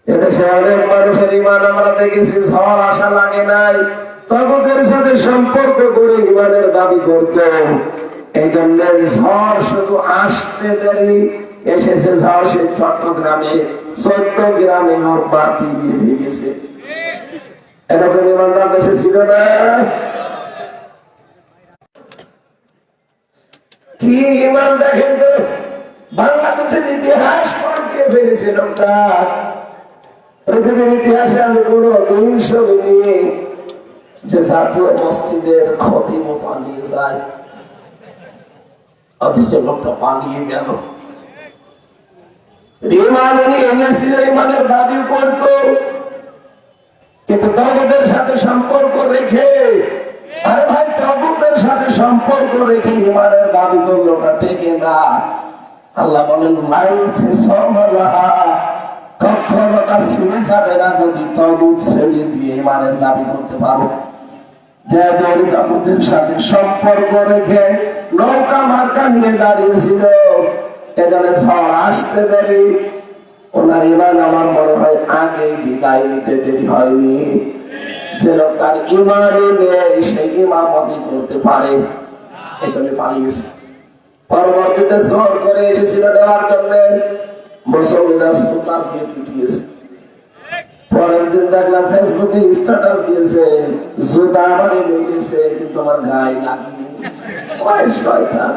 এদেশে অনেক মানুষের ইমান আমরা দেখেছি ঝড় আসা লাগে নাই, তাগুতের সাথে সম্পর্ক করে ইমানের দাবি করত। এই জন্য ঝড় শুধু আসতে দেরি, এসেছে ঝড় সে চট্টগ্রামে 14 গ্রামে হোক বাতি দিয়ে ভেঙেছে। এরকম ইমানদার দেশে ছিল না। কি ইমান দেখেন তো, বাংলাদেশের ইতিহাস পাল্টিয়ে ফেলেছে লোকটা। পৃথিবীর ইতিহাসে আমি কোন দিন শুনিনি যে জাতীয় মসজিদের খতিম পালিয়ে যায়, অথচ লোকটা পালিয়ে গেল। ইমান উনি এনেছিল, ইমানের দাবি করত, কিন্তু তাগুতের সাথে সম্পর্ক রেখে, আরে ভাই তাগুতের সাথে সম্পর্ক রেখে ইমানের দাবি করলো না, টেকে না। আল্লাহ বলেন কখনো তা ছিঁড়ে যাবে না যদি তাগুত ছেড়ে দিয়ে ইমানের দাবি করতে পারো। যে তাগুতের সাথে সম্পর্ক রেখে নৌকা মার্কা নিয়ে দাঁড়িয়েছিল, এখানে ঝড় আসতে দেরি, ওনার ইমান আমার মনে হয় আগে বিদায় নিতে দেরি হয়নি। যে লোক তার ইমানই নেই, সেই ইমামতি করতে পারে, এখানে পালিয়েছে। পরবর্তীতে জোর করে এসেছিল দেওয়ার জন্য, মুসলমানরা সুতা দিয়ে পিটিয়েছে। পরের দিন দেখলাম ফেসবুকে স্ট্যাটাস দিয়েছে, জুতা আমারই লেগেছে কিন্তু আমার গায়ে লাগেনি। শয়তান।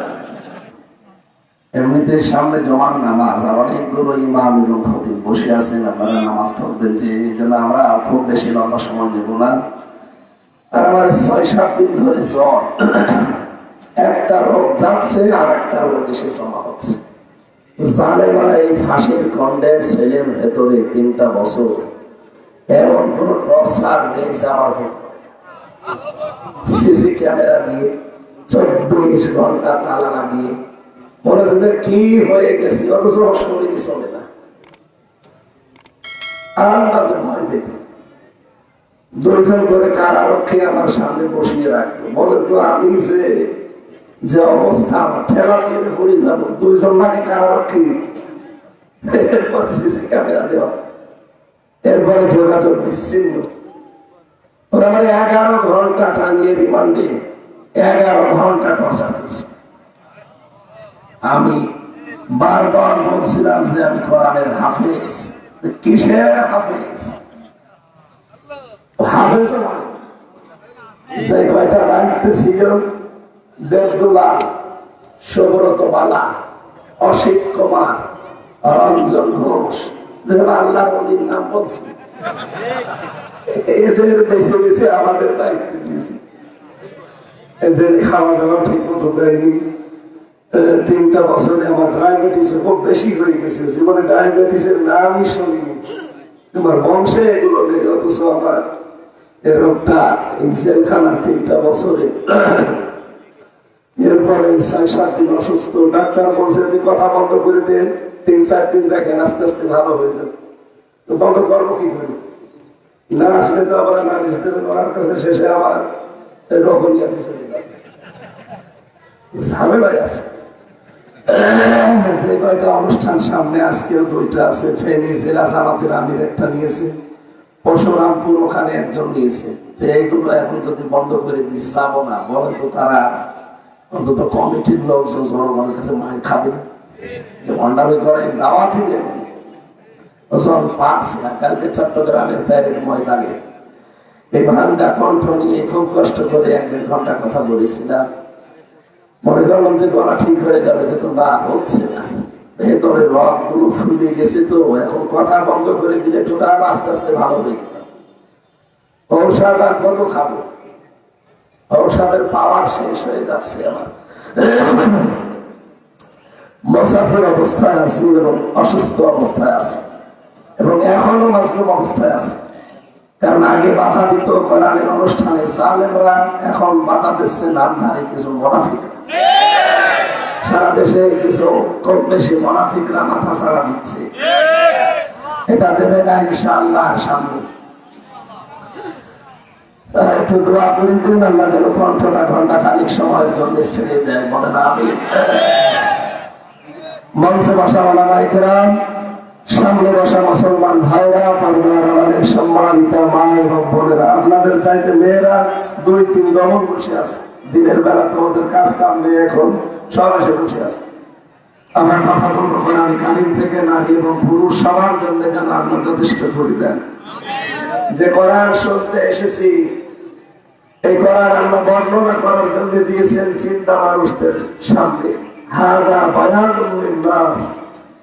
এমনিতে সামনে জমান নামাজ, আর অনেকগুলো ইমাম এবং খতিব বসে আছেন, আপনারা নামাজ পড়বেন, যে এই জন্য আমরা খুব বেশি লম্বা সময় নেব না। আর আমার 6-7 দিন ধরে জ্বর, একটা রোগ যাচ্ছে আর একটা রোগ এসে জমা হচ্ছে। জানে না এই ফাঁসির কন্ডেম ছেলের ভেতরে 3টা বছর এমন কোন টর্চার নেই যে আমার সিসি ক্যামেরা দিয়ে 24 ঘন্টা তালা লাগিয়ে মনে হচ্ছে কি হয়ে গেছে, অথচ শরীরই চলে না। আর মাঝে ভয় পেত, 2জন করে কারারক্ষী আমার সামনে বসিয়ে রাখতো, বলে তো আমি যে অবস্থা আমার ঠেলা দিয়ে পড়ে যাবো, 2জন নাকি কারারক্ষী। এরপর সিসি ক্যামেরা দেওয়া, এরপরে যোগাযোগ বিচ্ছিন্ন। ওরা মানে 11 ঘন্টা টানিয়ে রিমান্ডে 11 ঘন্টা টর্চার করছে। আমি বারবার বলছিলাম যে আমি কোরআনের হাফেজ। কিসের হাফেজ? হাফেজ যে কয়টা রাখতে ছিল, দেবদুলাল, সুব্রত বালা, অসিত কুমার, রঞ্জন ঘোষ, আল্লাহ নবীর নাম বলছে, এদের বেছে বেছে আমাদের দায়িত্ব দিয়েছে। এদের খাওয়া দাওয়া ঠিক মতো দেয়নি। 3টা বছরে আমার ডায়াবেটিস খুব বেশি হয়ে গেছে, জীবনে ডায়াবেটিসের নামই শুনিনি। তোমার বংশে এগুলো নেই, অথচ আমার এই রোগটা এই জেলখানার 3টা বছরে। এরপরে 6-7 দিন অসুস্থ, ডাক্তার বলছে আপনি কথা বন্ধ করে দেন, 3-4 দিন দেখেন আস্তে আস্তে ভালো হয়ে যাবে। তো বন্ধ করবো কি করি? না আসলে তো আবার নালিশ দেবেন ওনার কাছে, শেষে আমার রকমিয়াতে চলে যাবে, ঝামেলায় আছে। যে কয়টা অনুষ্ঠান সামনে, আজকেও 2টা আছে। ফেনী জেলা জামাতের আমির একটা নিয়েছে, পরশুরামপুর ওখানে একজন নিয়েছে। এইগুলো এখন যদি বন্ধ করে দিচ্ছে যাবো না, বলে তো তারা অন্তত কমিটির লোকজন জনগণের কাছে মায়ের খাবে, ভণ্ডামি করে দাওয়াতি দেবে। পারছি না, কালকে চট্টগ্রামের প্যারেড ময়দানে এই ভাঙ্গা কণ্ঠ নিয়ে খুব কষ্ট করে 1-1.5 ঘন্টা কথা বলেছিলাম। মনে করলাম যে গলা ঠিক হয়ে যাবে, কিন্তু না, হচ্ছে না। ভেতরে রক গুলো ফুলে গেছে, তো এখন কথা বন্ধ করে দিলে টোটাল আস্তে আস্তে ভালো হয়ে গেল। ঔষধ আর কত খাবো, ঔষধের পাওয়ার শেষ হয়ে যাচ্ছে আমার। মুসাফির অবস্থায় আছি এবং অসুস্থ অবস্থায় আছে, এবং এখনো মাজলুম অবস্থায় আছে। কারণ আগে বাধা দিত কোরআনের অনুষ্ঠানে জালেমরা, এখন বাধা দিচ্ছে নামধারী কিছু মুনাফিক। সারা দেশে কিছু কম বেশি মুনাফিকরা মাথা ছাড়া দিচ্ছে, এটা দেবে না ইনশাআল্লাহ সামনে। একটু দোয়া করে দিন, আল্লাহ যেন 15 ঘন্টা খানিক সময়ের জন্য ছেড়ে দেয়, বলেন আমি। মঞ্চে বসা ওলামায়ে কেরাম, সামনে বসা মুসলমান ভাইরা, পর্দার আমাদের সম্মানিত মা এবং বোনেরা, আপনাদের চাইতে মেয়েরা 2-3 দমন বসে আছে। দিনের বেলা তো ওদের কাজ কাম নেই, এখন সব এসে বসে আছে। আমার কথা বলবো কোরআন কারীম থেকে, নারী এবং পুরুষ সবার জন্য যেন আল্লাহ যথেষ্ট করে দেন। যে কোরআন শুনতে এসেছি, এই কোরআন আল্লাহ বর্ণনা করার জন্য দিয়েছেন চিন্তা মানুষদের সামনে। হাদা বায়ানুন লিন্নাস,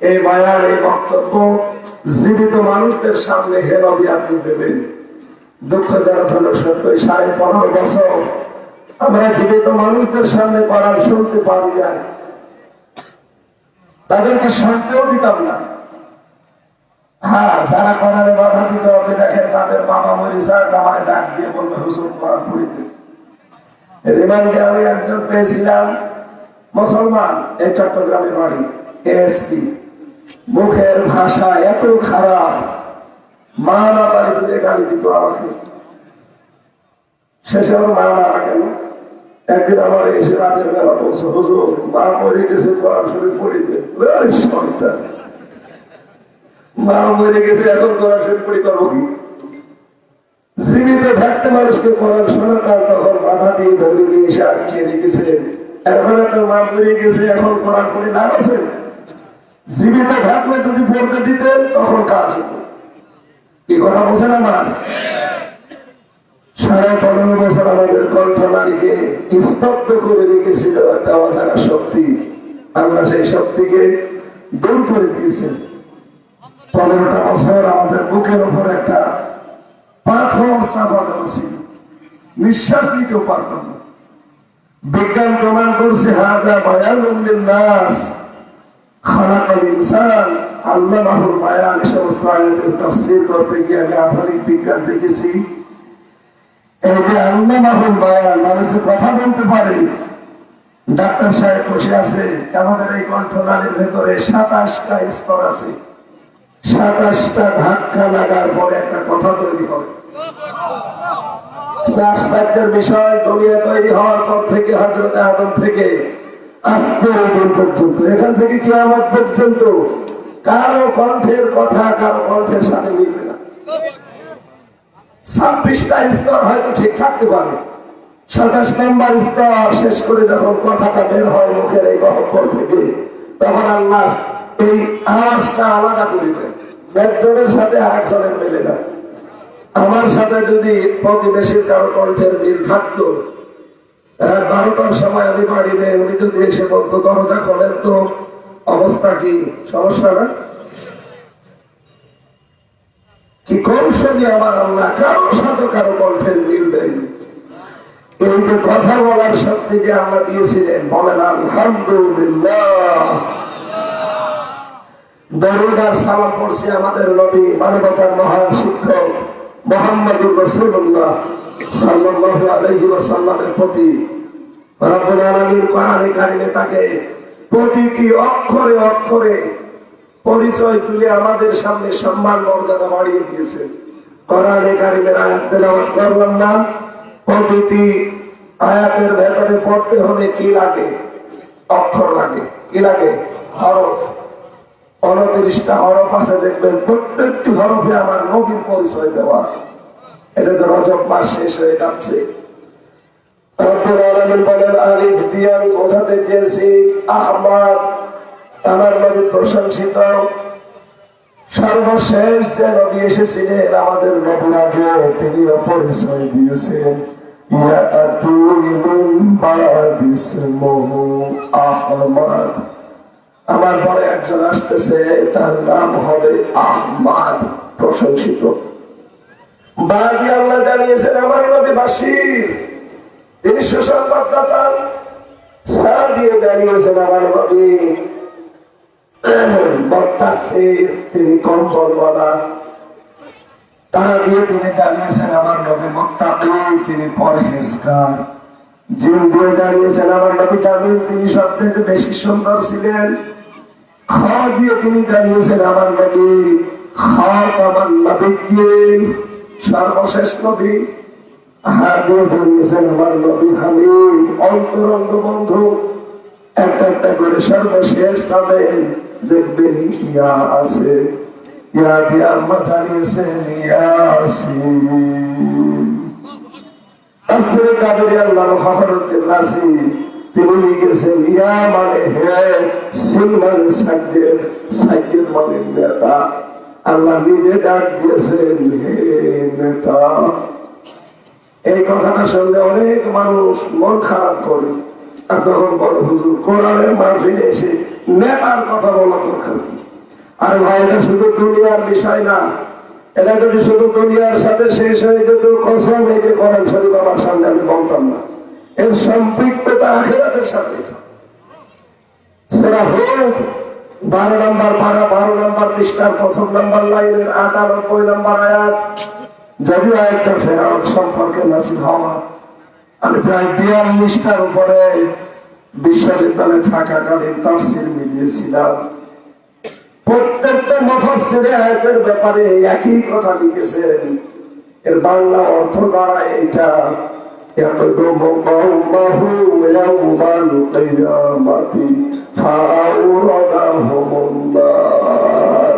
এই বায়ান, এই বক্তব্য জীবিত মানুষদের সামনে হে নবী আপনি দেবেন। দুঃখজনক হলো সত্য, 15.5 বছর আমরা জীবিত মানুষদের সামনে কোরআন শুনতে পারি না, তাদেরকে শুনতেও দিতাম না। হ্যাঁ, যারা কোরআনে বাধা দিতে হবে, দেখেন তাদের বাবা মরিসার আমায় ডাক দিয়ে বলবে হুজুর কোরআন পড়িতে। রিমান্ডে আমি একজন পেয়েছিলাম, মুসলমান, এই চট্টগ্রামে বাড়ি, এএসপি। মুখের ভাষা এত খারাপ, মা না বাড়ি তুলে গালি দিত আমাকে। শেষে ওর মা মারা গেল। একদিন আমার এসে রাতের বেলা বলছে হুজুর মা মরে গেছে, কোরআন শরীফ পড়িতে। মা মরে গেছে, এখন কোরআন শরীফ পড়ি করবো কি? জীবিত থাকতে মানুষকে কোরআন শোনাতাম, তখন বাধা দিয়ে ধরে নিয়ে এসে আটকিয়ে রেখেছে। এখন একটা মা মরে গেছে, এখন কোরআন পড়ে লাভ আছে? জীবিত থাকলে যদি পড়তে দিতেন তখন কাজ হতো। কি কথা বোঝেন আমার? 15.5 বছর আমাদের কণ্ঠনালীকে স্তব্ধ করে রেখেছিল একটা অজানা শক্তি। আল্লাহ সেই শক্তিকে দূর করে দিয়েছেন। 15টা বছর আমাদের বুকের উপর একটা পাথর চাপা দেওয়া ছিল, নিঃশ্বাস নিতেও পারতাম না। বিজ্ঞান প্রমাণ করছে হাযা বায়ানুন লিন্নাস খালাকাল ইনসান আল্লামাহুল বায়ান। এই সমস্ত আয়াতের তাফসীর করতে গিয়ে আমি আধুনিক বিজ্ঞান দেখেছি, এই যে আল্লামাহুল বায়ান মানে যে কথা বলতে পারে। ডাক্তার সাহেব বসে আছে, আমাদের এই কণ্ঠনালীর ভেতরে 27টা স্তর আছে। 27টা ধাক্কা লাগার পরে একটা কথা তৈরি হবে। আশ্চর্যের বিষয়, দুনিয়া তৈরি হওয়ার পর থেকে হযরত আদম থেকে আজকের দিন পর্যন্ত, এখান থেকে কিয়ামত পর্যন্ত কারো কণ্ঠের কথা কারো কণ্ঠের সাথে মিলবে না। 26টা স্তর হয়তো ঠিক থাকতে পারে, 27 নম্বর স্তর শেষ করে যখন কথাটা বের হয় মুখের এই গহ্বর থেকে, তখন আল্লাহ এই আওয়াজটা আলাদা করে দেয়। একজনের সাথে আরেকজনের মেলে না। আমার সাথে যদি প্রতিবেশীর কারো কণ্ঠের মিল থাকতো, 12টার সময় আমি বাড়ি নেই, উনি যদি এসে বলতো দরজা খোলেন তো, অবস্থা কি? সমস্যা না? কি কৌশলী আমার আল্লাহ, কারো সাথে কারো কণ্ঠের মিল দেন। এই যে কথা বলার শক্তি যে আল্লাহ দিয়েছিলেন, বলেন আলহামদুলিল্লাহ। দরুদ আর সালাম পড়ছি আমাদের নবী, মানবতার মহান শিক্ষক মুহাম্মদুর রাসূলুল্লাহ সাল্লাল্লাহু আলাইহি ওয়াসাল্লামের প্রতি। রব্বুল আলামিন কোরআনে কারিমে তাকে প্রতিটি অক্ষরে অক্ষরে পরিচয় তুলে আমাদের সামনে সম্মান মর্যাদা বাড়িয়ে দিয়েছেন। কোরআনে কারিমের আয়াত তেলাওয়াত করলাম না, প্রতিটি আয়াতের ভেতরে পড়তে হলে কি লাগে? অক্ষর লাগে। কি লাগে? হরফ। 29টা হরফ আছে, দেখবেন প্রত্যেকটি হরফে আমার নবীর পরিচয় দেওয়া আছে। এটা তো রজব মাস শেষ হয়ে যাচ্ছে। রব্বুল আলামিন বলেন, আলিফ দিয়ে আমি বোঝাতে চেয়েছি আহমদ, আমার নবী প্রশংসিত। সর্বশেষ যে নবী এসেছিলেন আমাদের নবীর আগে, তিনিও পরিচয় দিয়েছেন আহমদ। আমার পরে একজন আসতেছে, তার নাম হবে আহমদ, প্রশংসিত। বাদী আল্লাহ জানিয়েছেন আমার নবী বাশীর, তিনি সুসংবাদদাতা। সারা দিয়ে জানিয়েছেন আমার নবী মুত্তাকির, তিনি কম্বলওয়ালা। তারা দিয়ে তিনি জানিয়েছেন আমার নবী মুত্তাকি, তিনি পরহেজগার। জিন দিয়ে জানিয়েছেন আমার নবী জামিল, তিনি সবথেকে বেশি সুন্দর ছিলেন। খ দিয়ে তিনি জানিয়েছেন আমার নবী খাতামান নবিয়্যিন, সর্বশেষ নবী। হা দিয়ে জানিয়েছেন আমার নবী হামিদ, অন্তরঙ্গ বন্ধু। একটা একটা করে সর্বশেষ তাদের দেখবেন ইয়া আছে ইয়া দিয়ে আল্লাহ জানিয়েছেন ইয়াসিন। তাফসীরে কাবীরে আল্লামা ফখরুদ্দীন রাজি তিনি লিখেছেন ইয়া মানে হে, সিন মানে সাইয়্যিদ, সাইয়্যিদ মানে নেতা। আল্লাহ নিজে ডাক দিয়েছেন হে নেতা। এই কথাটা শুনলে অনেক মানুষ মন খারাপ করে, আর তখন বড় হুজুর কোরআনের মাহফিলে এসে নেতার কথা বলা দরকার। আর ভাই এটা শুধু দুনিয়ার বিষয় না, এটা যদি শুধু দুনিয়ার সাথে শেষ হয়ে যেত কসম এই যে কোরআন শরীফ আমার সামনে আমি বলতাম না, এর সম্পৃক্ততা আখিরাতের সাথে। সূরা হুদ 12 নম্বর পারা 12 নম্বর পৃষ্ঠার 1ম নম্বর লাইনের 98 নম্বর আয়াত। যদিও আয়াতটা ফেরাউন সম্পর্কে নাযিল হওয়া, আমি প্রায় 42টার উপরে বিশ্ববিদ্যালয়ে থাকাকালীন তাফসীর মিলিয়েছিলাম। প্রত্যেকটা মুফাসসিরে আয়াতের ব্যাপারে একই কথা লিখেছেন, এর বাংলা অর্থ দাঁড়ায় এটা ইয়াকদুমু কওমাহু ইয়াওমাল কিয়ামাতি ফাআউরাদাহুমুন নার।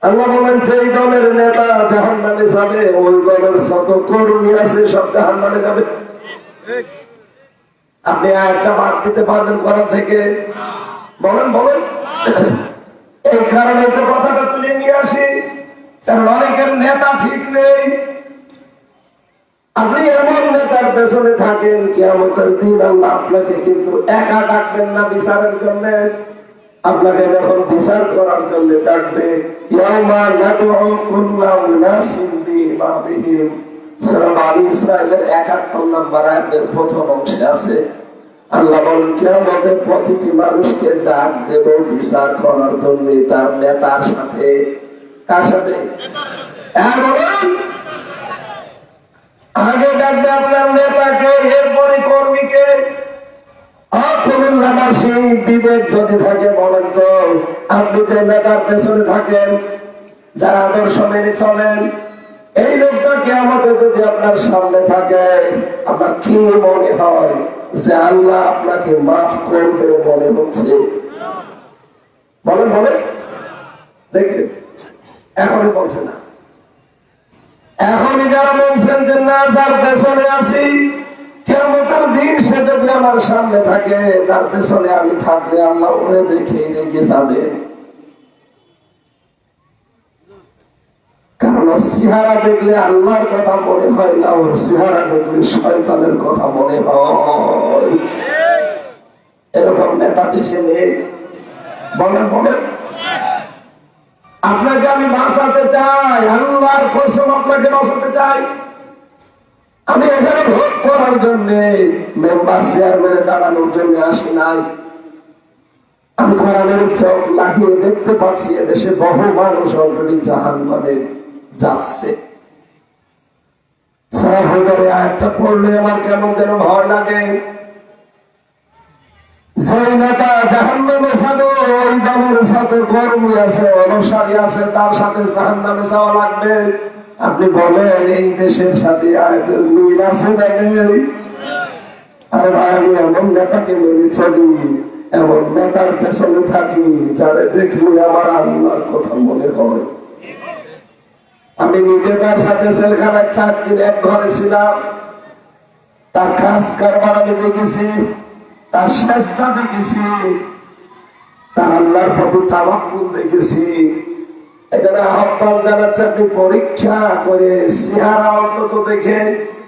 আল্লাহ বলেন যেই দলের নেতা জাহান্নামে যাবে, ওই দলের যত কর্মী আছে সব জাহান্নামে যাবে। আপনি আয়াতটা বাদ দিতে পারবেন কোরআন থেকে? বলেন বলেন। এই কারণে তো কথাটা তুলে নিয়ে আসি, কারণ অনেকের নেতা ঠিক নেই। আপনি এমন নেতার পেছনে থাকেন, কিয়ামতের দিন আল্লাহ আপনাকে কিন্তু একা ডাকবেন না বিচারের জন্য, আপনাকে যখন বিচার করার জন্য ডাকবে ইয়াউমা নাদউ কুল্লা উনাসিন বিইমামিহিম। সূরা বনী ইসরাঈলের 71 নম্বর আয়াতের প্রথম অংশে আছে আল্লাহ বলেন কিয়ামতে প্রতিটি মানুষকে ডাক দেব বিচার করার জন্য তার নেতার সাথে। কার সাথে? আগে ডাকবে আপনার নেতাকে, এরপরে কর্মীকে। বিবেক যদি থাকে বলেন তো, আপনি যে নেতার পেছনে থাকেন, যারা আদর্শ মেনে চলেন, এই লোকটাকে আমাদের যদি আপনার সামনে থাকে, আপনার কি মনে হয় যে আল্লাহ আপনাকে মাফ করবে মনে হচ্ছে? বলেন বলেন। দেখবেন এখনই বলছে না, এখনই যারা বলছেন যে না যার পেছনে আছি, কিয়ামতের দিন সে যদি আমার সামনে থাকে, তার পেছনে আমি থাকলে আল্লাহ ওরে দেখে রেগে যাবে। কারণ ওর চেহারা দেখলে আল্লাহর কথা মনে হয় না, ওর চেহারা দেখলে শয়তানের কথা মনে হয়। এরকম নেতা দেশে নেই। বলেন বলেন। আপনাকে আমি বাঁচাতে চাই, আল্লাহর কসম আপনাকে বাঁচাতে চাই। আমি এখানে ভোট করার জন্য, মেম্বার চেয়ারম্যানে দাঁড়ানোর জন্য আসি নাই। আমি কোরআনের চোখ লাগিয়ে দেখতে পাচ্ছি এদেশে বহু মানুষ অলরেডি জাহান্নামে যাচ্ছে। আয়াতটা পড়লে আমার কেমন যেন ভয় লাগে। যে নেতা জাহান্নামে যাবে, ওই দলের সাথে কর্মী আছে, অনুসারী আছে, তার সাথে জাহান্নামে যাওয়া লাগবে। আপনি বলেন এই দেশের সাথে আয়াতের মিল আছে না নেই? আরে ভাই, আমি এমন নেতাকে মেনে চলি, এমন নেতার পেছনে থাকি যারে দেখলে আমার আল্লাহর কথা মনে হয়। আমি নিজে তার সাথে জেলখানায় 4 দিন এক ঘরে ছিলাম। তার কাজ কারবার আমি দেখেছি, তার চেষ্টা দেখেছি, তার আল্লাহর প্রতি তাওয়াক্কুল দেখেছি। এখানে আহ্বান জানাচ্ছে আপনি পরীক্ষা করে চেহারা অন্তত দেখে,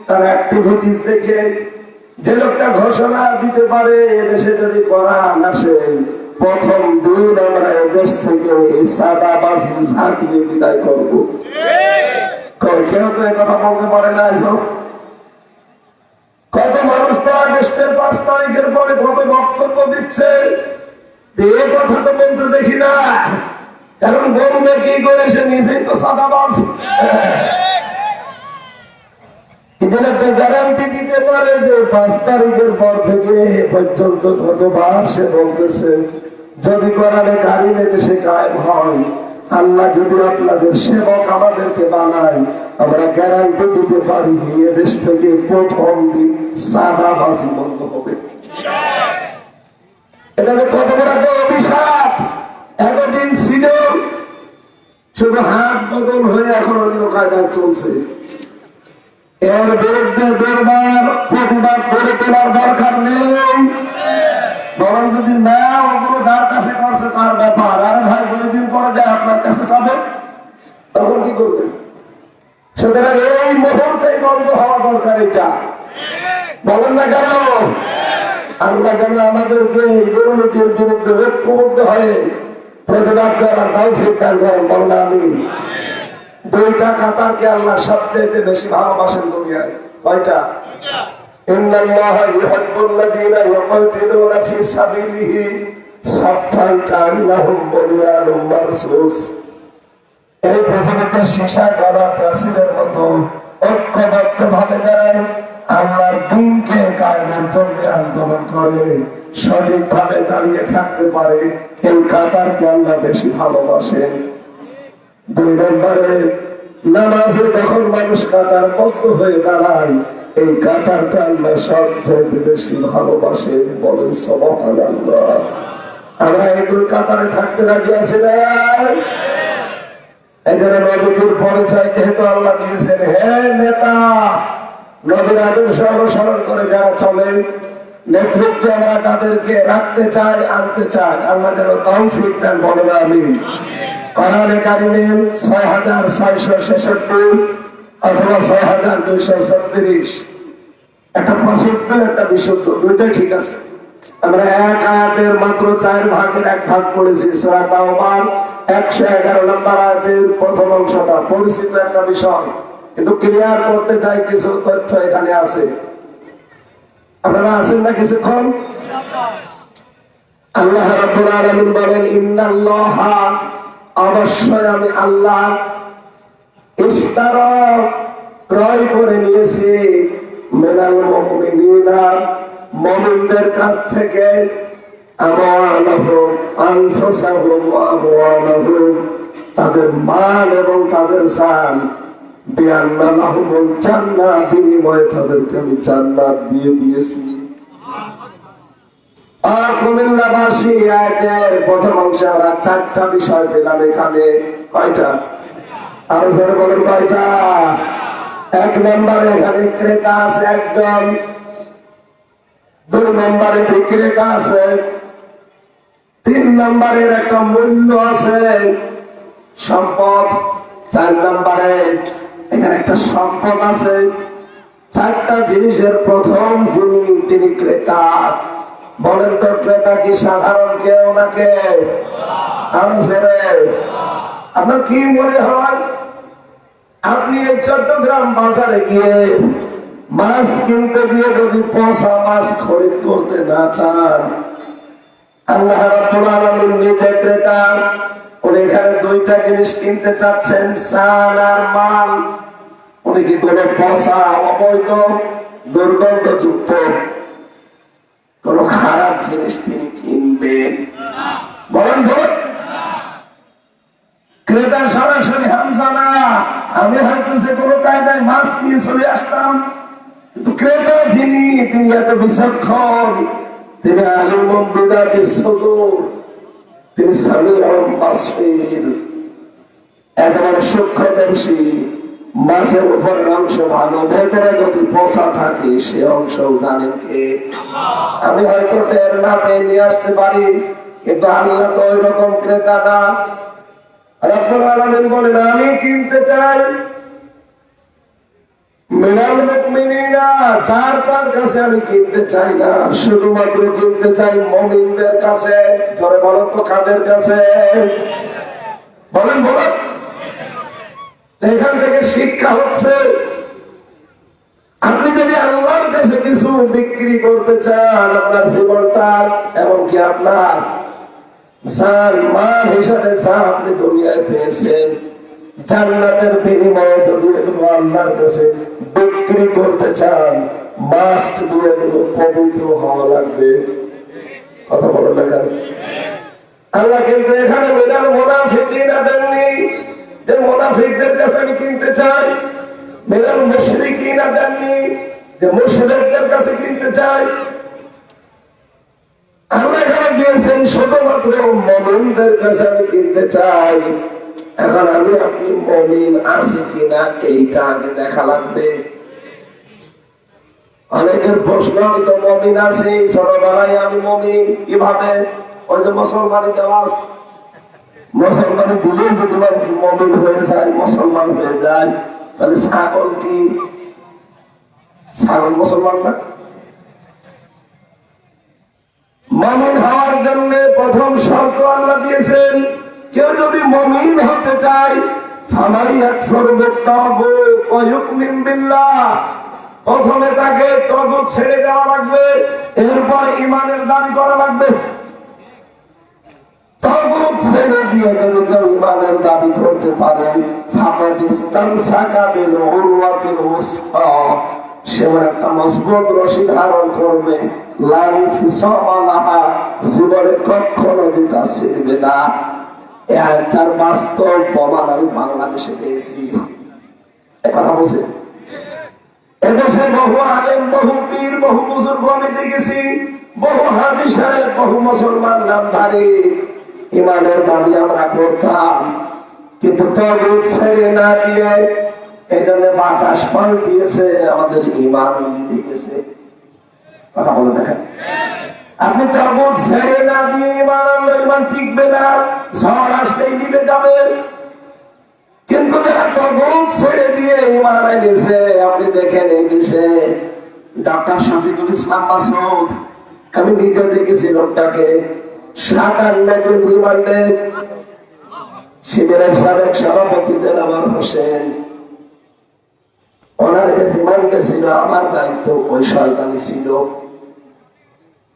তার অ্যাক্টিভিটিস দেখে, যে লোকটা ঘোষণা দিতে পারে এদেশে যদি কোরআন আসে, প্রথম দিন আমরা এদেশ থেকে সাদাবাজি ঝাঁকিয়ে বিদায় করবো। কেউ তো এই কথা বলতে পারে না। কত মানুষ তো আগস্টের 5 তারিখের পরে কত বক্তব্য দিচ্ছে, এই কথা তো বলতে দেখি না। কারণ বলবে কি করে, সে নিজেই তো সাদাবাজ। একটা গ্যারান্টি দিতে পারে যে 5 তারিখের পর থেকে পর্যন্ত কতবার সে বলতেছে যদি কোরআনে কারিমে দেশে কায়েম হয়, আল্লাহ যদি আপনাদের সেবক আমাদেরকে বানায়, আমরা গ্যারান্টি দিতে পারি এদেশ থেকে প্রথম দিন সাদাবাজি বন্ধ হবে। এটা কত বড় একটা অভিশাপ। এতদিন ছিল শুধু হাত বদল হয়ে এখন অন্য কায়দায় চলছে। এর বিরুদ্ধে দুর্বার প্রতিবাদ করে তোলার দরকার নেই, বরং যদি না ওগুলো যার কাছে করছে তার ব্যাপার। আর ভাই দুদিন পরে যায় আপনার কাছে যাবে, তখন কি করবেন? সুতরাং এই মুহূর্তে বন্ধ হওয়া দরকার। এটা বলেন না কেন? আল্লাহ যেন আমাদেরকে দুর্নীতির বিরুদ্ধে ঐক্যবদ্ধ হয়ে প্রতিবাদ করার তৌফিক দান করেন। বলেন আমিন। দুইটা কাতারকে আল্লাহ সবচেয়ে বেশি ভালোবাসেন দুনিয়ায়। কয়টা? ইন্নাল্লাহা ইউহিব্বুল্লাযীনা ইউকাতিলুনা ফী সাবিলিহি সাফফান কান্নাহুম বুনিয়ানুম মারসুস। এই পৃথিবীতে সীসা গড়া প্রাচীরের মতো ঐক্যবদ্ধ ভাবে দাঁড়ায় আল্লাহর দ্বীনকে কায়েমের জন্য আন্দোলন করে সঠিকভাবে দাঁড়িয়ে থাকতে পারে, এই কাতারকে আল্লাহ বেশি ভালোবাসেন। দুই নম্বরে নামাজে যখন মানুষ কাতারবদ্ধ হয়ে দাঁড়ায়, এই কাতারটা আল্লাহ সবচেয়ে বেশি ভালোবাসে। বলেন সুবহানাল্লাহ। আমরা এই দুই কাতারে থাকতে রাজি আছি না? এখানে নবীর পরিচয় যেহেতু আল্লাহ দিয়েছেন, হে নেতা, নবীর আদর্শ অনুসরণ করে যারা চলে, নেতৃত্বে আমরা তাদেরকে রাখতে চাই, আনতে চাই। আল্লাহ যেন তৌফিক দেন। বলেন আমিন। কোরআনে কারিমে 6666 অথবা 6236 একটা প্রসিদ্ধ একটা বিশুদ্ধ, দুইটাই ঠিক আছে। আমরা এক আয়াতের মাত্র 4 ভাগের 1 ভাগ পড়েছি। সূরা তাওবার 111 নম্বর আয়াতের প্রথম অংশটা পরিচিত একটা বিষয়, কিন্তু ক্লিয়ার করতে চাই কিছু তথ্য এখানে আছে। আপনারা আছেন না কিছুক্ষণ? আল্লাহ রাব্বুল আলামিন বলেন, ইন্নাল্লাহা, অবশ্যই আমি আল্লাহ, ইশতারা, ক্রয় করে নিয়েছি, মিনাল মুমিনিনা, মুমিনদের কাছ থেকে, আমওয়ালাহুম, আনফুসাহুম ওয়া আমওয়ালাহুম, তাদের মাল এবং তাদের জান, বিআন্না লাহুমুল জান্নাহ, বিনিময়ে তাদেরকে আমি জান্নাত দিয়ে দিয়েছি। আর কুমিল্লাবাসী আয়াতের প্রথম অংশে আমরা 4টা বিষয় পেলাম এখানে। কয়টা? আরো জোরে বলেন কয়টা? 1 নম্বরে এখানে ক্রেতা আছে একজন, 2 নম্বরে বিক্রেতা আছে, 3 নম্বরের একটা মূল্য আছে, সম্পদ। 4 নম্বরে এখানে একটা সম্পদ আছে। 4টা জিনিসের প্রথম যিনি, তিনি ক্রেতা। বলেন তো, ক্রেতা কি সাধারণ কেউ নাকি? আপনার কি মনে হয়, আপনি এই চট্টগ্রাম বাজারে গিয়ে মাছ কিনতে গিয়ে যদি পচা মাছ খরিদ করতে না চান, আল্লাহ রাব্বুল আলামিন নিজে ক্রেতা। উনি এখানে 2টা জিনিস কিনতে চাচ্ছেন, চাল আর মাল। উনি কি কোনো পচা, অবৈধ, দুর্গন্ধযুক্ত কোন খারাপ জিনিস তিনি কিনবেন? বলেন বলেন। ক্রেতা সরাসরি হামজা না। আমি হয়তো যে কোনো কায়দায় মাছ নিয়ে চলে আসতাম, কিন্তু ক্রেতা যিনি, তিনি এত বিচক্ষণ, তিনি আলিমুন বিযাতিস সুদূর, তিনি সামিউন বাসীর, একেবারে সূক্ষ্মদর্শী। মাছের উপরের অংশ ভালো, ভেতরে যদি পচা থাকে সে অংশও জানেন কে? আমি হয়তো টের না পেয়ে নিয়ে আসতে পারি, কিন্তু আল্লাহ তো ওই রকম ক্রেতা না। রাব্বুল আলামিন বলেন, আমি কিনতে চাই মিনাল মুমিনিনা, যার তার কাছে আমি কিনতে চাই না, শুধুমাত্র কিনতে চাই মুমিনদের কাছে। ধরে বলেন তো, কাদের কাছে? বলেন বলেন। এখান থেকে শিক্ষা হচ্ছে, আপনি যদি আল্লাহর কাছে কিছু বিক্রি করতে চান, আপনার জীবনটা, এমনকি আপনার জান মাল হিসাবে যা আপনি দুনিয়ায় পেয়েছেন, জান্নাতের বিনিময়ে যদি আল্লাহর কাছে বিক্রি করতে চান, মাস্ট দিয়ে পবিত্র হওয়া লাগবে। কথা বলেন না কেন? আল্লাহ কিন্তু এখানে মিনাল মুনাফিকিনা দেননি যে মুনাফিকদের কাছে আমি কিনতে চাই, মিনাল মুশরিকিনা দেননি যে মুশরিকদের কাছে কিনতে চাই। আমরা এখানে দিয়েছেন শুধুমাত্র মুমিনদের কাছে আমি কিনতে চাই। এখন আমি আপনি মুমিন আছি কিনা এইটা আগে দেখা লাগবে। অনেকের প্রশ্ন, আমি তো মুমিন আছি, ছোটবেলায় আমি মুমিন, কিভাবে? ওই যে মুসলমানি দেওয়া আছে, মুসলমানি দিলেই যদি মুমিন হয়ে যায়, মুসলমান হয়ে যায়, তাহলে ছাগল কি? ছাগল মুসলমান না? মুমিন হওয়ার জন্য প্রথম শর্ত আল্লাহ দিয়েছেন, কেউ যদি মুমিন হতে চায় প্রথমে তাকে তাগুত ছেড়ে দেওয়া লাগবে, এরপর ঈমানের দাবি করা লাগবে। তাগুত ছেড়ে দিয়ে যদি কেউ ঈমানের দাবি করতে পারে, সে একটা মজবুত রশি ধারণ করবে, জীবনে কখনো দুটা ছিড়বে না। এটার বাস্তব প্রমাণ আমি বাংলাদেশে পেয়েছি। কথা বলছে, এদেশে বহু আলেম, বহু পীর, বহু বুজুর্গ আমি দেখেছি, বহু হাজী সাহেব, বহু মুসলমান নামধারী ইমানের দাবি আমরা করতাম, কিন্তু তাগুত ছেড়ে না দিয়ে এই জন্য বাতাস পাল্টিয়েছে, আমাদের ইমান উড়ে গেছে। কথা বলে দেখেন, আপনি তাগুত ছেড়ে না দিয়ে ইমান আনলে ইমান টিকবে না, ঝড় আসলেই নিভে যাবে। কিন্তু যারা তাগুত ছেড়ে দিয়ে ইমান এনেছে, আপনি দেখেন এই দেশে ডক্টর শফিকুল ইসলাম মাসুদ, আমি নিজে দেখেছি লোকটাকে 57 দিন রিমান্ডে। শিবিরের সাবেক সভাপতি দেলাওয়ার হোসেন, ওনার রিমান্ডে ছিল, আমার দায়িত্ব ওই শয়তানি ছিল,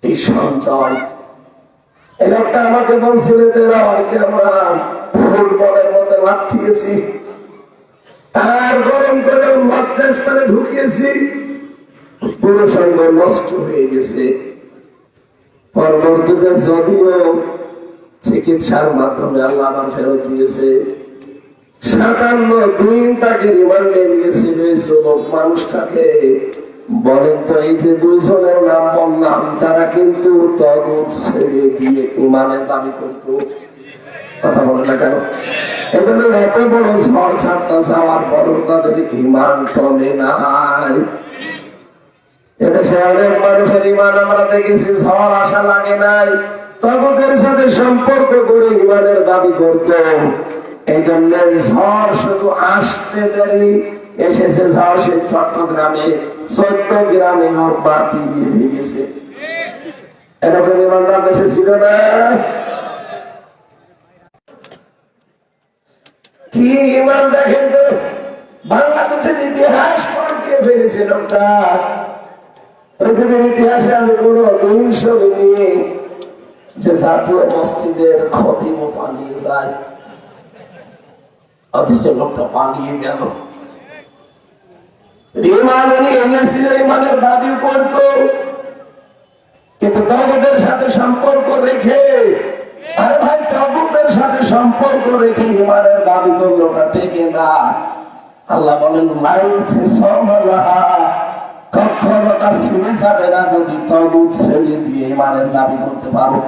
এই সঞ্চয়। এই লোকটা আমাকে বলছিল দেলাওয়ারকে আমরা ফুটবলের মতো লাঠিয়েছি, তার গরম করে মাদ্রাসায় ঢুকিয়েছি, পুরো সঙ্গ নষ্ট হয়ে গেছে। পরবর্তীতে যদিও চিকিৎসার মাধ্যমে আল্লাহ আবার ফেরত দিয়েছে, 57 দিন তাকে রিমান্ডে নিয়েছিল এই যুবক মানুষটাকে। বলেন তো, এই যে দুইজনের নাম বললাম, তারা কিন্তু তাগুত ছেড়ে দিয়ে ইমানের দাবি করত। কথা বলে না কেন? এগুলো এত বড় ঝড় ছাড়তে যাওয়ার পরও তাদের ইমান কমে নাই। এদেশে অনেক মানুষের ইমান আমরা দেখেছি ঝড় আসা লাগে নাই, তাগুতের সাথে সম্পর্ক করে ইমানের দাবি করত। এই জন্য ঝড় শুধু আসতে দেরি, এসেছে ঝড় সে চট্টগ্রামে 14 গ্রামে বাতি নিভে গেছে। এরকম ইমানদার দেশে ছিল না। কি ইমান দেখেন তো, বাংলাদেশের ইতিহাস পাল্টিয়ে ফেলেছে লোকটা। পৃথিবীর ইতিহাসে আমি কোনদিন শুনিনি যে জাতীয় মসজিদের খতিব পালিয়ে যায়, অথচ লোকটা পালিয়ে গেল। ইমান উনি এনেছিল, ইমানের দাবি করত, কিন্তু তাগুতের সাথে সম্পর্ক রেখে, আরে ভাই তাগুতের সাথে সম্পর্ক রেখে ইমানের দাবি করলো না, টেকে না। আল্লাহ বলেন কখনো তা ছিঁড়ে যাবে না যদি তাগুত ছেড়ে দিয়ে ইমানের দাবি করতে পারো।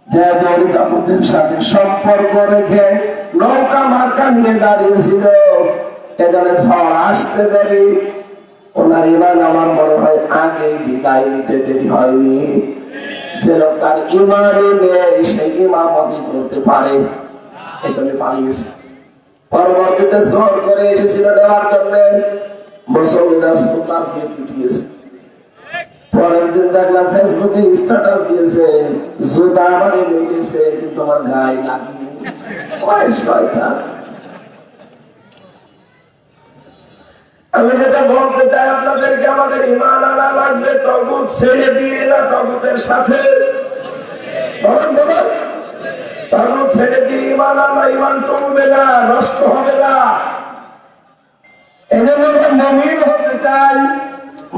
যে তাগুতের সাথে সম্পর্ক রেখে নৌকা মার্কা নিয়ে দাঁড়িয়েছিল, এখানে ঝড় আসতে দেরি, ওনার ইমান আমার মনে হয় আগেই বিদায় নিতে দেরি হয়নি। যে লোকটার ইমানই নেই, সে ইমামতি করতে পারে, এখানে পালিয়েছে। পরবর্তীতে ঝড় করে এসেছিল দেওয়ার জন্য, মুসলমানরা সুতার দিয়ে পিটিয়েছে। পরের দিন দেখলাম ফেসবুকে স্ট্যাটাস দিয়েছে, জুতা আমারই লেগেছে কিন্তু আমার গায়ে লাগেনি। শয়তান! আমি যেটা বলতে চাই আপনাদেরকে, আমাদের ইমান আনা লাগবে তাগুত ছেড়ে দিয়ে না তাগুতের সাথে। বলেন বলেন, তাগুত ছেড়ে দিয়ে ইমান আনলে ইমান কমবে না, নষ্ট হবে না। এই জন্য মুমিন হতে চাই।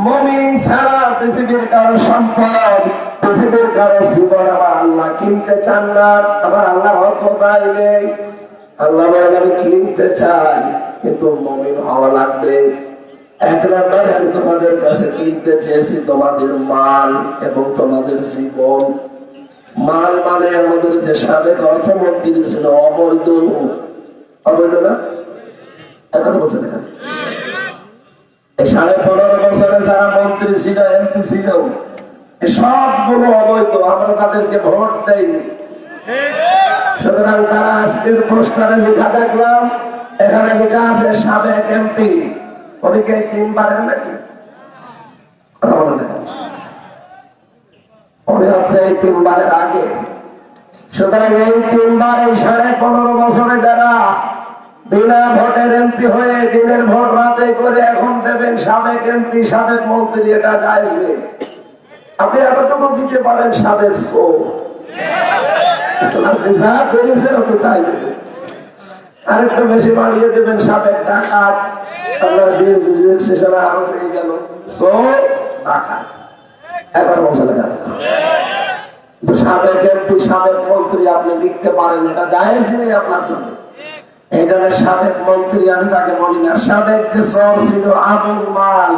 মুমিন ছাড়া পৃথিবীর কারো সম্পদ, পৃথিবীর কারো জীবন আমার আল্লাহ কিনতে চান না। আমার আল্লাহ অর্থ দায় নেই। আল্লাহ বলেন আমি কিনতে চাই, কিন্তু মুমিন হওয়া লাগবে। এক নম্বরে আমি তোমাদের কাছে কিনতে চেয়েছি তোমাদের মাল এবং তোমাদের জীবন। মাল মানে আমাদের যে সাবেক অর্থমন্ত্রী ছিল অবৈধ, অবৈধ না? এখন বলছে না এই 15.5 বছরে যারা মন্ত্রী ছিল, এমপি ছিল, সবগুলো অবৈধ। আমরা তাদেরকে ভোট দেয়নি। সুতরাং তারা আজকের পোস্টারে লেখা দেখলাম, এখানে লেখা আছে সাবেক এমপি। অনেকে 3বারের নাকি কথা বলে না, উনি হচ্ছে এই 3বারের আগে। সুতরাং এই 3বার এই 15.5 বছরে যারা বিনা ভোটের এমপি হয়ে দিনের ভোট রাতে করে এখন দেবেন সাবেক এমপি সাবেক মন্ত্রী, এটা যাইছে? আপনি এতটুকু দিতে পারেন সাবেক শো, আপনি যা করেছেন আপনি তাই দেবেন। আরেকটু বেশি বাড়িয়ে দেবেন সাবেক ডাকাত, আপনার বিয়ে বুঝবেন শেষে আরো বেড়ে গেল শো ডাকাত। একবার বলছে না সাবেক এমপি সাবেক মন্ত্রী আপনি লিখতে পারেন, এটা জায়েজ নেই আপনার জন্য। এখানে সাবেক মন্ত্রী আমি তাকে বলি না। সাবেক যে চর ছিল আবুল মাল,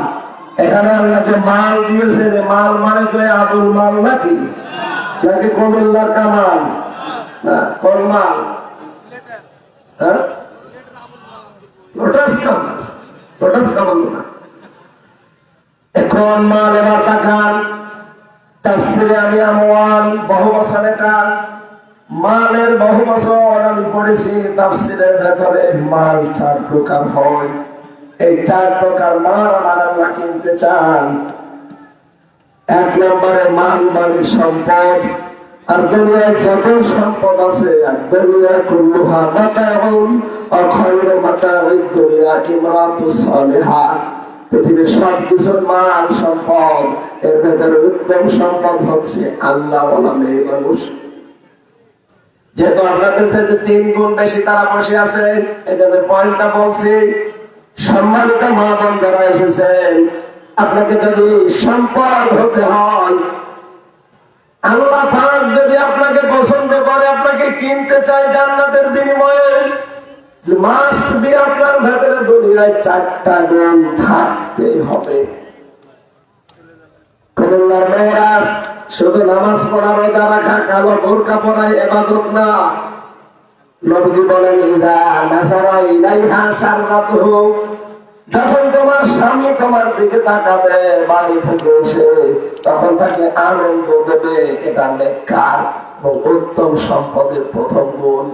এখানে আল্লাহ যে মাল দিয়েছে, মাল মানে তো আবুল মাল নাকি নাকি কুমিল্লার কামাল না কোন মাল? হ্যাঁ লোটাস কামাল, লোটাস কামাল না। এখন মাল এবার তাকান তাফসিরে আমি আমওয়াল বহু বছর, এটা মালের বহু বছর আমি পড়েছি তাফসিরের ভেতরে। মাল 4 প্রকার হয়। এই 4 প্রকার মাল আমরা কিনতে চান। 1 নম্বরে মাল মানে সম্পদ। আর দুনিয়ায় যত সম্পদ আছে, আর দুনিয়া কুল্লুহা মাতাউন ওয়া খায়রু মাতাউদ দুনিয়া ইমরাতুস সালিহা। পৃথিবীর সবকিছুর মাল সম্পদ, এর ভেতরে উত্তম সম্পদ হচ্ছে আল্লাহওয়ালা মেয়ে মানুষ। যেহেতু আপনাদের থেকে 3 গুণ বেশি তারা বসে আছে, এই জন্য পয়েন্টটা বলছি। সম্মানিত মা বোন যারা এসেছেন, আপনাকে যদি সম্পদ হতে হয়, আল্লাহ পাক যদি আপনাকে পছন্দ করে, আপনাকে কিনতে চায় জান্নাতের বিনিময়ে, মাস্ট বি আপনার ভেতরে দুনিয়ায় 4টা গুণ থাকতেই হবে। কুমিল্লার মেয়েরা শুধু নামাজ পড়া, রোজা রাখা, কালো বোরকা পরা ইবাদত না। নবী বলেন ইদা নাসারা ইলাইহা সাররাতুহু, যখন তোমার স্বামী তোমার দিকে তাকাবে বাড়ি থেকে এসে, তখন তাকে আনন্দ দেবে। এটা নেককার ও উত্তম সম্পদের প্রথম গুণ।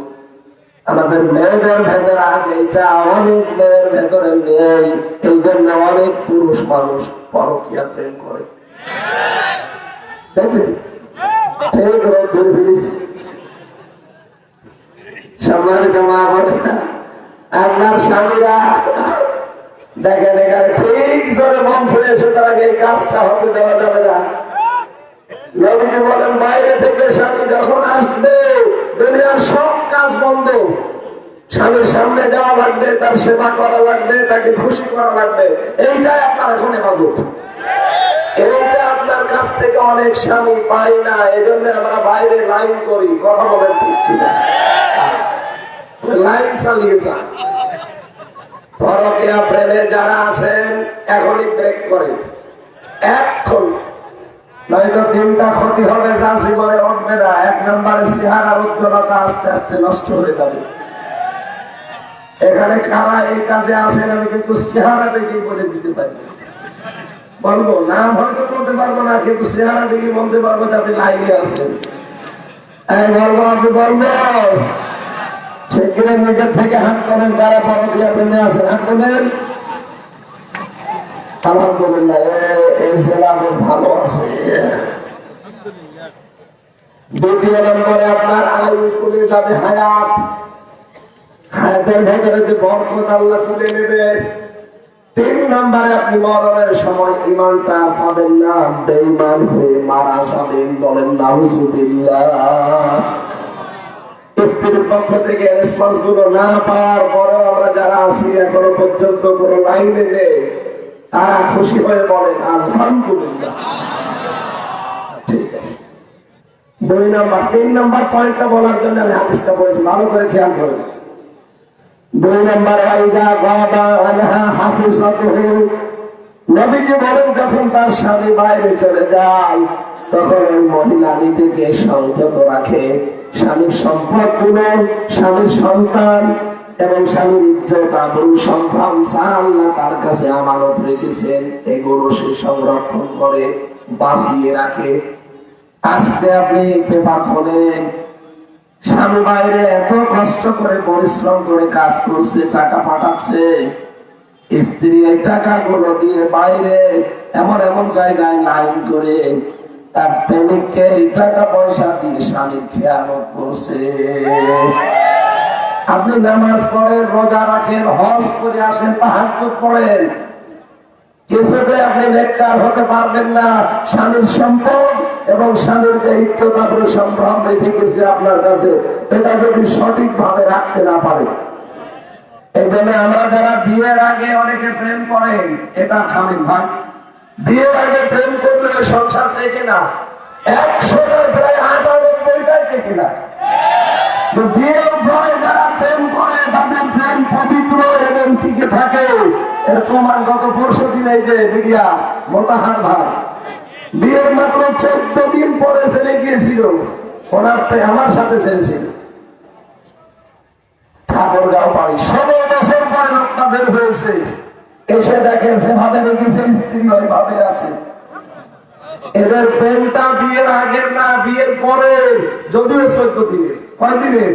আমাদের মেয়েদের ভেতরে আজ এইটা অনেক মেয়ের ভেতরে নেই। এই জন্য অনেক পুরুষ মানুষ পরকীয়া প্রেম করে। সম্মানিত মা বোনেরা, আপনার স্বামীরা দেখেন এখানে ঠিক জোরে বলছে, সুতরাং এই কাজটা হতে দেওয়া যাবে না। নবীজি বলেন বাইরে থেকে স্বামী যখন আসবে, দুনিয়ার সব কাজ বন্ধ। স্বামীর সামনে যাওয়া লাগবে, তার সেবা করা লাগবে, তাকে খুশি করা লাগবে। এইটাই আপনার এখন ইবাদত। এইটা আপনার কাছ থেকে অনেক স্বামী পাই না, এই জন্য আমরা বাইরে লাইন করি। কথা বলেন ঠিক কিনা? লাইন চালিয়ে যান। পরকীয়া প্রেমে যারা আছেন এখনই ব্রেক করেন, এখন নয়তো 3টা ক্ষতি হবে যা জীবনে উঠবে না। 1 নম্বরে চেহারার উজ্জ্বলতা আস্তে আস্তে নষ্ট হয়ে যাবে। এখানে কারা এই কাজে আছেন আমি কিন্তু চেহারা দেখেই বলে দিতে পারি। বলবো না, হয়তো বলতে পারবো না, কিন্তু চেহারা দেখে বলতে পারবো যে আপনি লাইনে আছেন। বলবো, আপনি বলবো সেখানে নিজের থেকে হাত করেন। তারা পরকীয়া প্রেমে আছেন, হাত করেন। আলহামদুলিল্লাহ, এই ছেলে ভালো আছে। 2 নম্বরে আপনার আয়ু খুলে যাবে, হায়াত। হায়াতের ভেতরে যে বরকত আল্লাহ তুলে নেবে। 3 নম্বরে আপনি মরণের সময় ইমানটা পাবেন না, বেঈমান হয়ে মারা যাবেন। বলেন নাউজুবিল্লাহ। স্ত্রীর পক্ষ থেকে রেসপন্স গুলো না পাওয়ার পরেও আমরা যারা আছি এখনো পর্যন্ত কোনো লাইনে নেই, তারা খুশি হয়ে বলেন আলহামদুলিল্লাহ। ঠিক আছে। 2 নম্বর 3 নম্বর পয়েন্টটা বলার জন্য আমি হাদিসটা পড়েছি, ভালো করে খেয়াল করেন। 2 নম্বর আইদা গাদা আনহা হাফিজাতুহু, নবীজি বলেন যখন তার স্বামী বাইরে চলে যায়, তখন ওই মহিলা নিজেকে সংযত রাখে। স্বামীর সম্পদ গুলো, স্বামীর সন্তান, এবং স্বামীর ইজ্জত আবরু সম্ভ্রম আল্লাহ তার কাছে আমানত রেখেছেন, এগুলো সে সংরক্ষণ করে বাঁচিয়ে রাখে। আজকে আপনি পেপার খোলেন, স্বামী বাইরে এত কষ্ট করে পরিশ্রম করে কাজ করছে, টাকা পাঠাচ্ছে, স্ত্রী এই টাকাগুলো দিয়ে বাইরে এমন এমন জায়গায় লাইন করে তার প্রেমিককে এই টাকা পয়সা দিয়ে স্বামীর খেয়ানত করছে। আপনি নামাজ পড়েন, রোজা রাখেন, হজ করে আসেন, তাহাজ্জুদ পড়েন, কিছুতে আপনি নেককার হতে পারবেন না। স্বামীর সম্পদ এবং স্বামীর যে ইজ্জত আবরু সম্ভ্রম রেখে গেছে আপনার কাছে, এটা যদি সঠিক ভাবে রাখতে না পারে। এই জন্য আমরা যারা বিয়ের আগে অনেকে প্রেম করেন, এটা থামেন ভাই। বিয়ের আগে প্রেম করলে সংসার থেকে না, 100টার প্রায় 98টাই থেকে না। বিয়ের পরে যারা প্রেম করে তাদের প্রেম পবিত্র এবং টিকে থাকে। এর প্রমাণ গত পরশু দিন এই যে মিডিয়া মোতাহার ভাই বিয়ের মাত্র 14 দিন পরে ছেলে গিয়েছিল, ওনার আমার সাথে ছেড়েছিল ঠাকুরগাঁও বাড়ি। 16 বছর পরে লোকটা বের হয়েছে, এসে দেখেন যেভাবে রেখেছে স্ত্রী ওইভাবে আছে। এদের প্রেমটা বিয়ের আগের না, বিয়ের পরে, যদিও 14 দিনের। কয় দিনের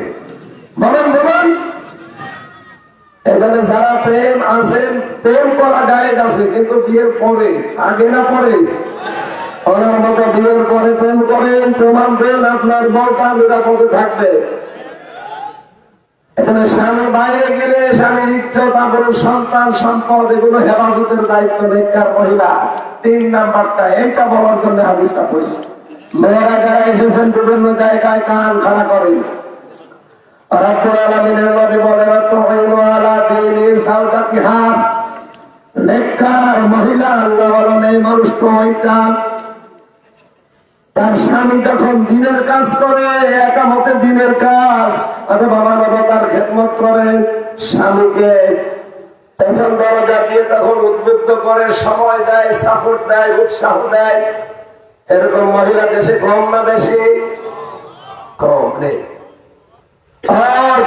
বলেন বলেন? এখানে যারা প্রেম আছেন, প্রেম করা জায়েজ আছে, কিন্তু বিয়ের পরে, আগে না পরে। ওনার মতো বিয়ের পরে প্রেম করেন, প্রমাণ দেন আপনার বউটা নিরাপদে থাকবে। এখানে স্বামী বাইরে গেলে স্বামীর ইজ্জত আবরু সন্তান সম্পদ এগুলো হেফাজতের দায়িত্ব নেককার মহিলা। 3 নাম্বারটা এইটা বলার জন্য হাদিসটা পড়েছি। মেয়েরা যারা এসেছেন বিভিন্ন জায়গায় কান খাড়া করেন, রব্বুল আলামিনের নবী বলেন তুইনু আলা দীনি সাওদাতিহা, নেককার মহিলা আল্লাহ বলেন এই মানুষ তো ওইটা তার স্বামী যখন দিনের কাজ করে, একামতে দিনের কাজ অথবা মানবতার খেদমত করে, স্বামীকে পেছন দরজা দিয়ে তখন উদ্বুদ্ধ করে, সময় দেয়, সাপোর্ট দেয়, উৎসাহ দেয়, এরকম মহিলা দেশে কম না বেশি? কম নেই। আর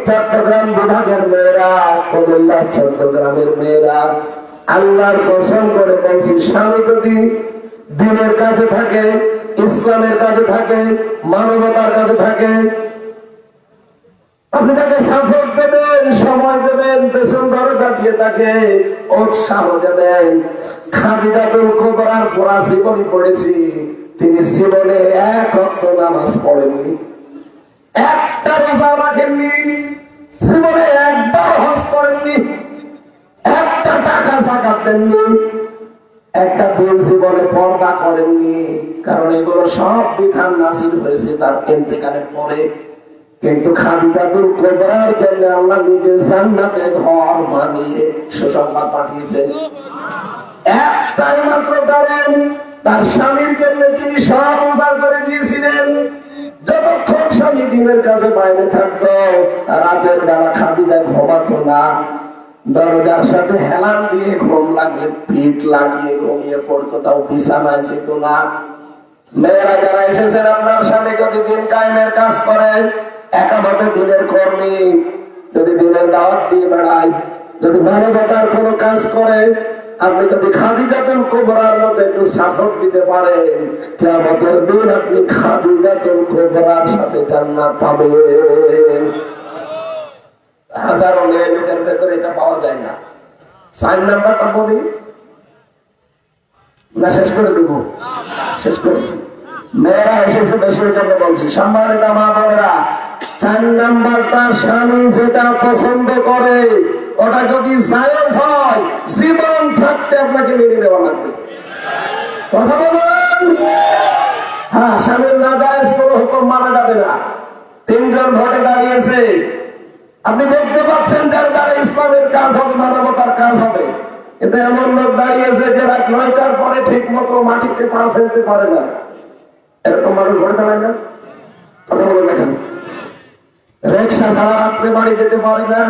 চট্টগ্রাম বিভাগের মেয়েরা, কুমিল্লার চট্টগ্রামের মেয়েরা, আল্লাহর কসম করে বলছি, স্বামী যদি দিনের কাছে থাকে, ইসলামের কাছে থাকে, মানবতার কাছে থাকে, আপনি তাকে সাপোর্ট দেবেন, সময় দেবেন, পেছন দরজা দিয়ে তাকে উৎসাহ দেবেন। খাদিজাতুল কুবরার পুরা জীবনী পড়েছি, তিনি জীবনে 1 ওয়াক্ত নামাজ পড়েননি, একটা রোজা রাখেননি, জীবনে একবার হজ করেননি, একটা টাকা যাকাত দেননি, একটা দিন জীবনে পর্দা করেননি, কারণ এগুলো সব বিধান নাযিল হয়েছে তার ইন্তেকালের পরে। কিন্তু খাদিজাতুল কুবরার জন্য আল্লাহ নিজে জান্নাতে ঘর বানিয়ে সুসংবাদ পাঠিয়েছেন। একটাই মাত্র কারণ, তার স্বামীর জন্য তিনি সব উজাড় করে দিয়েছিলেন। যতক্ষণ স্বামী দিনের কাছে বাইরে থাকতো, রাতের বেলা খাদিজা ঘুমাতো না, দরজার সাথে হেলান দিয়ে ঘুম লাগলে পিঠ লাগিয়ে ঘুমিয়ে পড়তো, তাও বিছানায় যেত না। মেয়েরা যারা এসেছেন আপনার সাথে, যদি দিন কায়েমের কাজ করে, একামতে দিনের কর্মী, যদি দিনের দাওয়াত দিয়ে বেড়ায়, যদি মানবতার কোন কাজ করে, আপনি যদি খাদিজাতুল কুবরার মতো একটু সাপোর্ট দিতে পারেন, কিয়ামতের দিন আপনি খাদিজাতুল কুবরার সাথে জান্নাত পাবেন। হাজারো মেয়েদের ভেতরে এটা পাওয়া যায় না। 4 নাম্বারটা বলি না, শেষ করে দেবো? শেষ করছি। মেয়েরা এসেছে বেশি জন্য বলছি, সম্মানিত মা বোনেরা, 4 নাম্বারটা স্বামী যেটা পছন্দ করে, ওটা যদি জায়েজ হয়, জীবন থাকতে আপনাকে মেনে নেওয়া লাগবে। কথা বলুন। হ্যাঁ, স্বামীর নাজায়েজ কোনো হুকুম মানা যাবে না। 3 জন ভোটে দাঁড়িয়েছে, আপনি দেখতে পাচ্ছেন যার দ্বারা ইসলামের কাজ হবে, মানবতার কাজ হবে, কিন্তু এমন লোক দাঁড়িয়েছে যে রাত 9টার পরে ঠিক মতো মাটিতে পা ফেলতে পারে না। এরকম মানুষ ভোটে দাঁড়ায় না? কথা বলে দেখেন। রিকশা ছাড়া রাত্রে বাড়ি যেতে পারে না,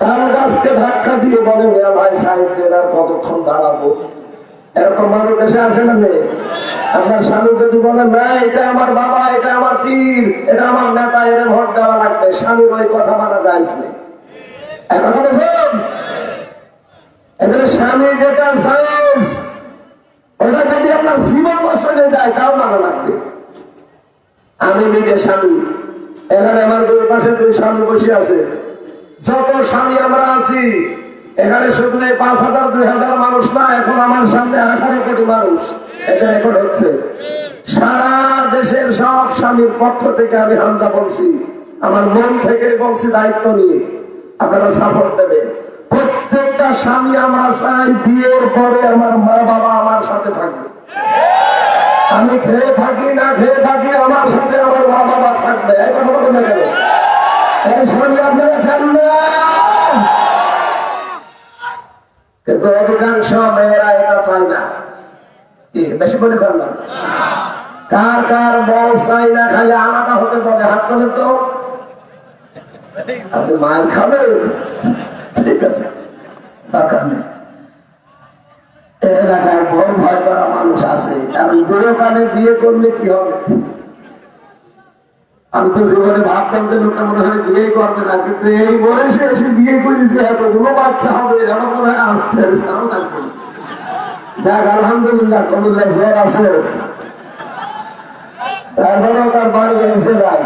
তার গাছকে ধাক্কা দিয়ে বলে ভাই সাইড দিয়ে আর কতক্ষণ দাঁড়াবো। এরকম মানুষ দেশে আছে না? আপনার স্বামী যদি বলে না এটা আমার বাবা, এটা আমার পীর, এটা আমার নেতা, এর ভোট দেওয়া লাগবে, স্বামীর ওই কথা মানা যায় না। কথা বলছেন? এখানে স্বামী যেটা জায়েজ ওটা যদি আপনার জীবন বসে যায় তাও মানা লাগবে। আমি নিজে স্বামী, এখানে আমার দুই পাশে দুই স্বামী বসে আছে, যত স্বামী আমরা আছি এখানে শুধু 5,000 2,000 মানুষ না, এখন আমার সামনে 18 কোটি মানুষ এটা রেকর্ড হচ্ছে। সারা দেশের সব স্বামীর পক্ষ থেকে আমি হামজা বলছি, আমার মন থেকে বলছি, দায়িত্ব নিয়ে আপনারা সাপোর্ট দেবেন। প্রত্যেকটা স্বামী আমরা চাই বিয়ের পরে আমার মা বাবা আমার সাথে থাকবে। আমি খেয়ে থাকি না খেয়ে থাকি আমার সাথে আমার মা বাবা থাকবে। এই কথা বলতে গেল এই স্বামী আপনারা চান না, কিন্তু অধিকাংশ মেয়েরা এটা চায় না। বেশি বলে ফেললাম? কার কার বউ চাই না, খালি আলাদা হতে বলে হাত তোলেন তো। আপনি মায়ের খাবেন, ঠিক আছে, দরকার নেই। এলাকায় বড় ভয় করা মানুষ আছে, কারণ বুড়ো কালে বিয়ে করলে কি হবে। আমি তো জীবনে ভাবতাম যে লোকটা মনে হয় বিয়ে করবে না, কিন্তু এই বয়সে এসে বিয়ে করেছে, এতগুলো বাচ্চা হবে, আমার মনে হয় আর থাকবে। যাক আলহামদুলিল্লাহ, কবিল্লা জ্বর আছে, তারপরেও তার বাড়ি গেছে ভাই।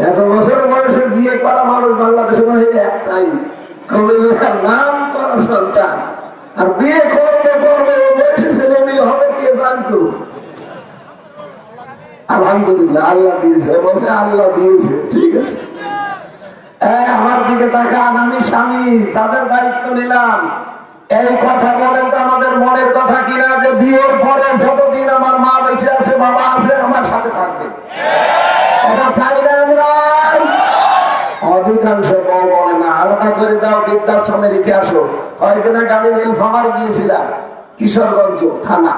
এত বছর বয়সে বিয়ে করা মানুষ বাংলাদেশে মনে হয় একটাই, কবিল্লার নাম করা সন্তান। আর বিয়ে করবে করবে ওই বয়সে ছেলে মেয়ে হবে কে জানতো। আলহামদুলিল্লাহ আল্লাহ দিয়েছে, বলছে আল্লাহ দিয়েছে, ঠিক আছে। আমার দিকে তাকান, আমি স্বামী যাদের দায়িত্ব নিলাম, এই কথা বলেন তো আমাদের মনের কথা কিনা, যে বিয়ের পরে যতদিন আমার মা বেঁচে আছে বাবা আছে আমার সাথে থাকবে, এটা চাই না আমরা। অধিকাংশ বউ বলে না, আলাদা করে দাও, বৃদ্ধাশ্রমে রেখে আসো। কয়েকদিন আগে আমি নীলফামারী গিয়েছিলাম, কিশোরগঞ্জ থানা,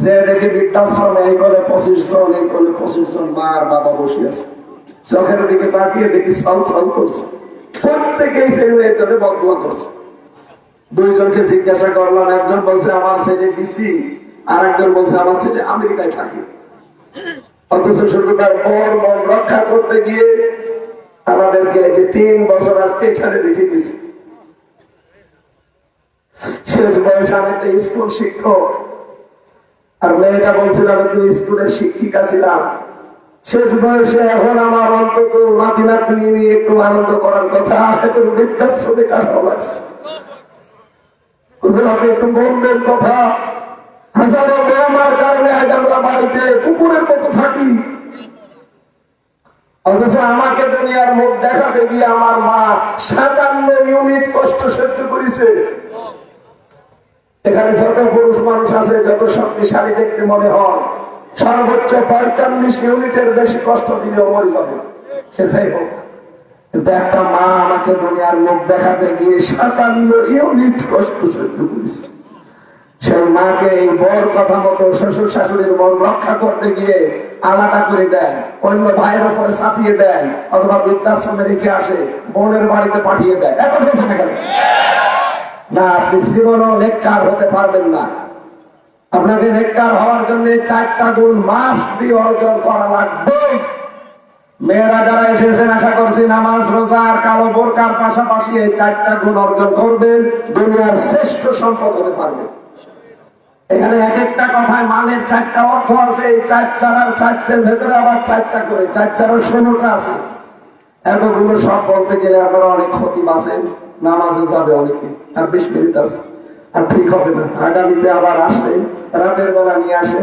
যে দেখে বৃদ্ধাশ্রমে এই করে 25 জন, এই করে 25 জন মা আর বাবা বসে আছে। চোখের দিকে তাকিয়ে দেখি ছল ছল করছে, প্রত্যেকেই ছেলে করে বদুয়া করছে। দুইজনকে জিজ্ঞাসা করলাম, একজন বলছে আমার ছেলে দিছি, আর একজন বলছে আমার ছেলে আমেরিকায় থাকে। অথচ শুধু তার বর মন রক্ষা করতে গিয়ে আমাদেরকে যে 3 বছর আজকে এখানে রেখে দিয়েছে। শেষ বয়সে আমি একটা স্কুল শিক্ষক, আর মেয়েটা বলছিল আমি তো স্কুলের শিক্ষিকা ছিলাম। শেষ বয়সে এখন আমার অন্তত নাতি নাতনি নিয়ে একটু আনন্দ করার কথা, এখন বৃদ্ধাশ্রমে কাটানো লাগছে। আপনি একটু বলবেন কথা, হাজারো বেমার কারণে আজ আমরা বাড়িতে কুকুরের মতো থাকি, অথচ আমাকে দুনিয়ার মুখ দেখাতে গিয়ে আমার মা 57 ইউনিট কষ্ট সহ্য করেছে। এখানে যত পুরুষ মানুষ আছে, যত শক্তিশালী দেখতে মনে হয়, সর্বোচ্চ 45 ইউনিটের বেশি কষ্ট দিলেও মরে যাবে, সে যাই হোক। কিন্তু একটা মা আমাকে দুনিয়ার মুখ দেখাতে গিয়ে 57 ইউনিট কষ্ট সহ্য করেছে। সেই মাকে এই বর কথা মতো শ্বশুর শাশুড়ির মন রক্ষা করতে গিয়ে আলাদা করে দেয়, অন্য ভাইয়ের উপরে চাপিয়ে দেয়, অথবা বৃদ্ধাশ্রমে রেখে আসে, বোনের বাড়িতে পাঠিয়ে দেয়। এখন বলছে না কেন? না, আপনি জীবনও নেককার হতে পারবেন না। আপনাকে নেককার হওয়ার জন্য 4টা গুণ মাস্ট বি অর্জন করা লাগবে। মেয়েরা যারা এসেছেন আশা করছি নামাজ রোজা আর কালো বোরকার পাশাপাশি এই 4টা গুণ অর্জন করবেন, দুনিয়ার শ্রেষ্ঠ সম্পদ হতে পারবে। এখানে এক একটা কথায় মানের 4টা অর্থ আছে, এই 4 আর 4টের ভেতরে আবার 4টা করে 4 16টা আছে। এতগুলো সব বলতে গেলে আপনারা অনেক ক্ষতি বাঁচেন, নামাজে যাবে অনেকে, আর 20 মিনিট আছে, আর ঠিক হবে না। আগামীতে আবার আসে, রাতের বেলা নিয়ে আসে।